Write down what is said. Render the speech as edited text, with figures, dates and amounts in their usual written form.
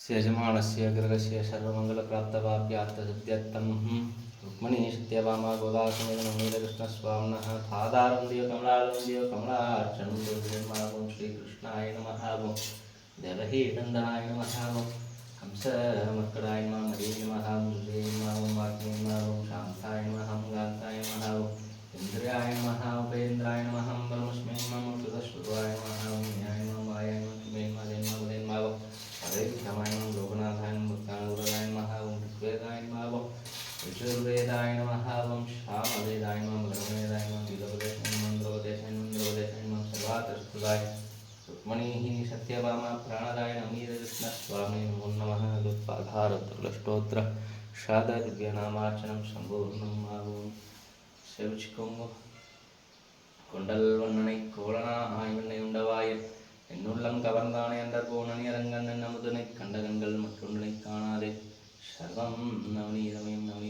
यजमानस्य गृहस्य सर्वमङ्गलप्राप्तवाप्यार्थसिद्ध्यर्थं रुक्मिणी सत्यभामा गोदासमेन नवनीतकृष्णस्वामिनः थादारं कमलालं कमलार्चनं देवजन्मागुं श्रीकृष्णाय नमः ओं देवहीनन्दनाय नमः ओं कंसमर्कटाय नमः हरे नमः मुझे नमः ओं वाग्मे नमः ओं शान्ताय नमः ओं गान्ताय नमः ओं इन्द्रियाय नमः उपेन्द्राय नमः ब्रह्मस्मै नमः सुतश्रुवाय नमः ओं न्याय नमः मायाय नमः किमे नमः देन्मः देन्मः हरे कृष्णाय नमः लोकनाथाय नमः भक्तानुग्रहाय नमः ओं ऋग्वेदाय नमः ओं यजुर्वेदाय नमः ओं सामवेदाय नमः ब्रह्मवेदाय नमः वेदोपदेशाय नमः मन्त्रोपदेशाय नमः सर्वार्थस्तुताय रुक्मिणीः सत्यभामा प्राणदाय नमीतकृष्णस्वामी नमो नमः उत्पाधारतुलस्तोत्र शाददिव्यनामार्चनं सम्पूर्णं ओं सेवचिकोंगो கொண்டல் வண்ணனை கோலனா ஆய்வண்ணை உண்டவாய என்னுள்ளம் கவர்ந்தானே அண்டர் போனனி அரங்கண்ணன் அமுதனை கண்ட கண்கள் மற்றொன்றை காணாதே சர்வம் நவநீதமயம் நவநீதமயம்